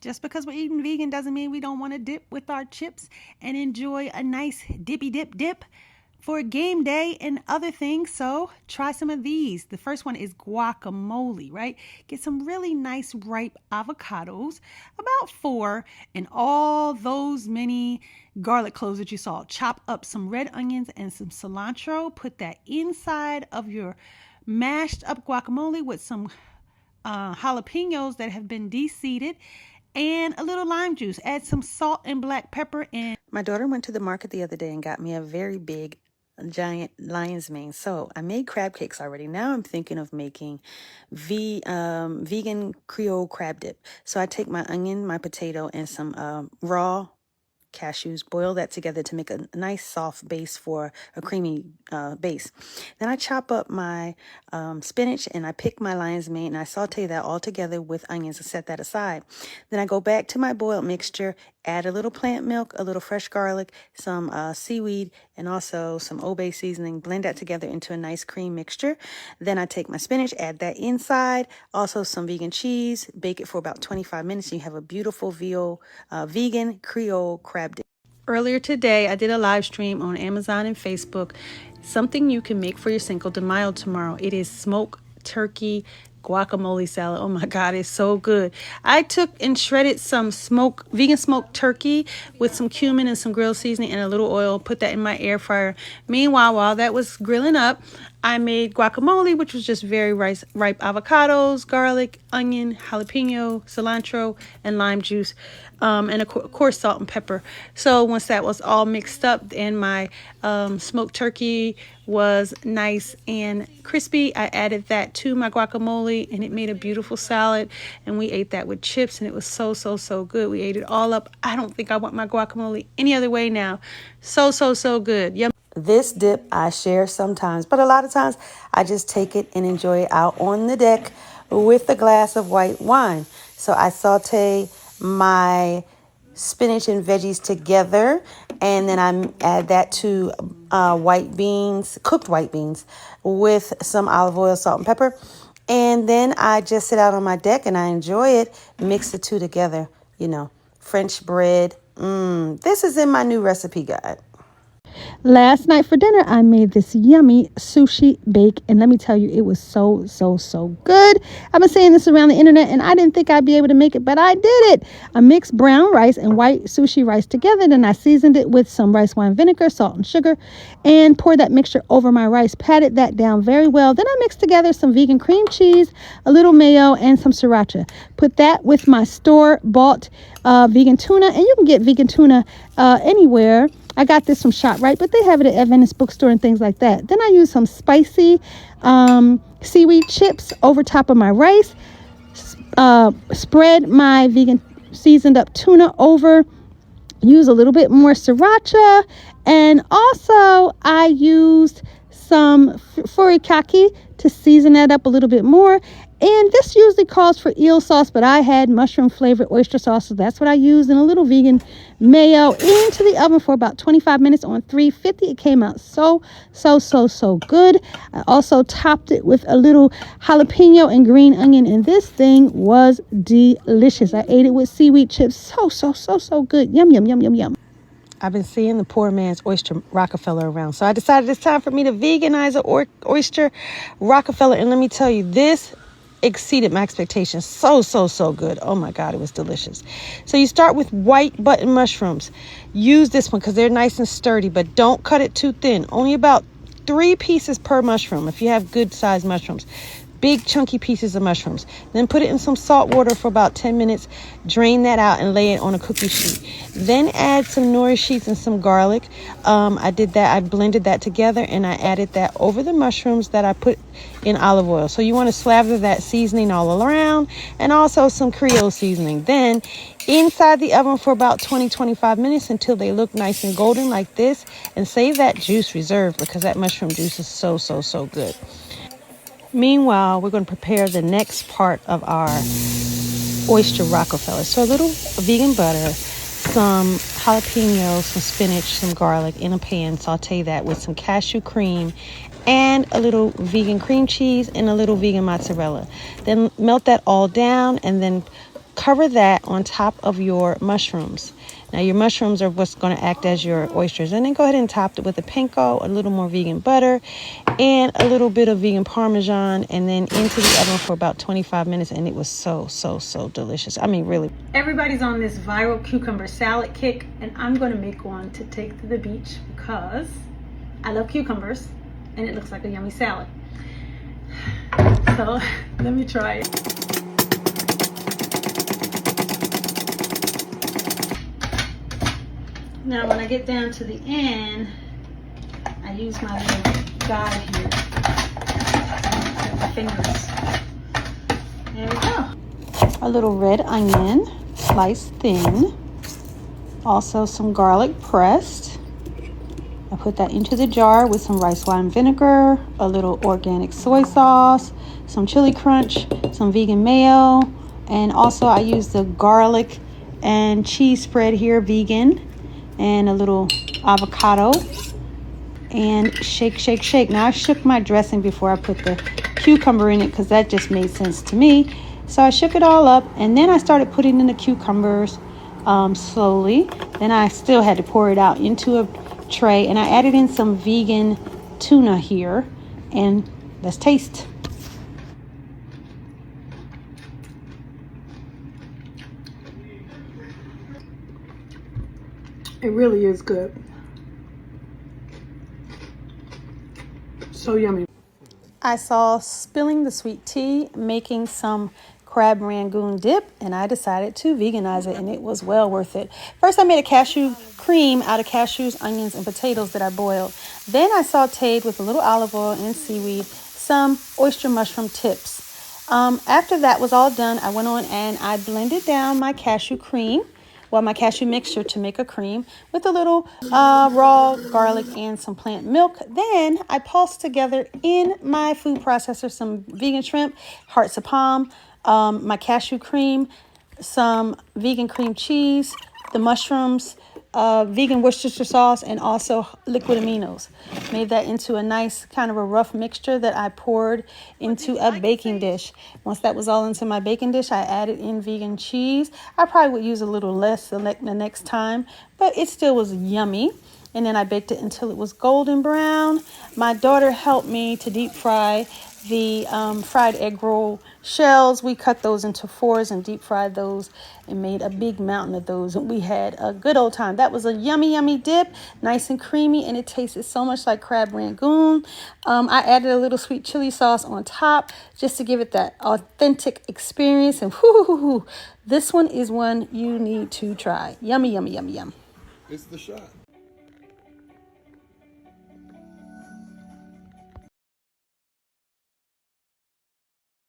Just because we're eating vegan doesn't mean we don't want to dip with our chips and enjoy a nice dippy dip for game day and other things. So try some of these. The first one is guacamole, right? Get some really nice ripe avocados, about 4, and all those many garlic cloves that you saw. Chop up some red onions and some cilantro. Put that inside of your mashed up guacamole with some jalapenos that have been de-seeded and a little lime juice. Add some salt and black pepper. And my daughter went to the market the other day and got me a very big giant lion's mane. So I made crab cakes already. Now I'm thinking of making vegan Creole crab dip. So I take my onion, my potato, and some raw cashews, boil that together to make a nice soft base for a creamy base. Then I chop up my spinach and I pick my lion's mane and I saute that all together with onions and set that aside. Then I go back to my boiled mixture, add a little plant milk, a little fresh garlic, some seaweed, and also some Old Bay seasoning. Blend that together into a nice cream mixture. Then I take my spinach, add that inside, also some vegan cheese, bake it for about 25 minutes. And you have a beautiful vegan Creole crab dip. Earlier today, I did a live stream on Amazon and Facebook. Something you can make for your Cinco de Mayo tomorrow. It is smoked turkey guacamole salad. Oh my God, it's so good. I took and shredded some vegan smoked turkey with some cumin and some grilled seasoning and a little oil. Put that in my air fryer. Meanwhile, while that was grilling up, I made guacamole, which was just very ripe avocados, garlic, onion, jalapeno, cilantro, and lime juice, and of course salt and pepper. So once that was all mixed up and my smoked turkey was nice and crispy, I added that to my guacamole and it made a beautiful salad, and we ate that with chips and it was so good. We ate it all up. I don't think I want my guacamole any other way now. So good. Yum. This dip I share sometimes, but a lot of times I just take it and enjoy it out on the deck with a glass of white wine. So I saute my spinach and veggies together, and then I add that to cooked white beans with some olive oil, salt, and pepper. And then I just sit out on my deck and I enjoy it, mix the two together, French bread. This is in my new recipe guide. Last night for dinner, I made this yummy sushi bake, and let me tell you, it was so good. I've been saying this around the internet, and I didn't think I'd be able to make it, but I did it. I mixed brown rice and white sushi rice together, then I seasoned it with some rice wine vinegar, salt, and sugar, and poured that mixture over my rice, patted that down very well. Then I mixed together some vegan cream cheese, a little mayo, and some sriracha. Put that with my store-bought vegan tuna, and you can get vegan tuna anywhere. I got this from ShopRite, but they have it at Adventist bookstore and things like that. Then I use some spicy seaweed chips over top of my rice. Spread my vegan seasoned up tuna over. Use a little bit more sriracha. And also I used some furikake to season that up a little bit more. And this usually calls for eel sauce, but I had mushroom flavored oyster sauce, so that's what I used, and a little vegan mayo into the oven for about 25 minutes on 350. It came out so good. I also topped it with a little jalapeno and green onion, and this thing was delicious. I ate it with seaweed chips. So good. Yum. I've been seeing the poor man's oyster Rockefeller around, so I decided it's time for me to veganize an oyster Rockefeller, and let me tell you, this exceeded my expectations. So good. Oh my God, it was delicious. So you start with white button mushrooms. Use this one because they're nice and sturdy, but don't cut it too thin. Only about 3 pieces per mushroom if you have good sized mushrooms. Big chunky pieces of mushrooms. Then put it in some salt water for about 10 minutes. Drain that out and lay it on a cookie sheet. Then add some nori sheets and some garlic. I did that. I blended that together and I added that over the mushrooms that I put in olive oil. So you want to slather that seasoning all around, and also some Creole seasoning. Then inside the oven for about 20-25 minutes until they look nice and golden like this, and save that juice reserved because that mushroom juice is so good. Meanwhile, we're going to prepare the next part of our oyster Rockefeller. So a little vegan butter, some jalapenos, some spinach, some garlic in a pan. Saute that with some cashew cream and a little vegan cream cheese and a little vegan mozzarella. Then melt that all down and then cover that on top of your mushrooms. Now your mushrooms are what's going to act as your oysters. And then go ahead and top it with a panko, a little more vegan butter, and a little bit of vegan Parmesan, and then into the oven for about 25 minutes. And it was so delicious. I mean, really. Everybody's on this viral cucumber salad kick, and I'm going to make one to take to the beach because I love cucumbers and it looks like a yummy salad. So let me try it. Now when I get down to the end, I use my little guide here with my fingers. There we go. A little red onion, sliced thin. Also some garlic pressed. I put that into the jar with some rice wine vinegar, a little organic soy sauce, some chili crunch, some vegan mayo, and also I use the garlic and cheese spread here, vegan, and a little avocado, and shake. Now I shook my dressing before I put the cucumber in it because that just made sense to me. So I shook it all up, and then I started putting in the cucumbers slowly. Then I still had to pour it out into a tray, and I added in some vegan tuna here, and let's taste. It really is good. So yummy. I saw spilling the sweet tea, making some crab Rangoon dip, and I decided to veganize it, and it was well worth it. First, I made a cashew cream out of cashews, onions, and potatoes that I boiled. Then I sauteed with a little olive oil and seaweed some oyster mushroom tips. After that was all done, I went on and I blended down my cashew cream, my cashew mixture, to make a cream with a little raw garlic and some plant milk. Then I pulsed together in my food processor some vegan shrimp, hearts of palm, my cashew cream, some vegan cream cheese, the mushrooms, vegan Worcestershire sauce, and also liquid aminos. Made that into a nice kind of a rough mixture that I poured into a baking dish. Once that was all into my baking dish, I added in vegan cheese. I probably would use a little less the next time, but it still was yummy. And then I baked it until it was golden brown. My daughter helped me to deep fry the fried egg roll shells. We cut those into fours and deep fried those and made a big mountain of those, and we had a good old time. That was a yummy dip, nice and creamy, and it tasted so much like crab Rangoon. I added a little sweet chili sauce on top just to give it that authentic experience, and this one is one you need to try. Yummy. It's the shot.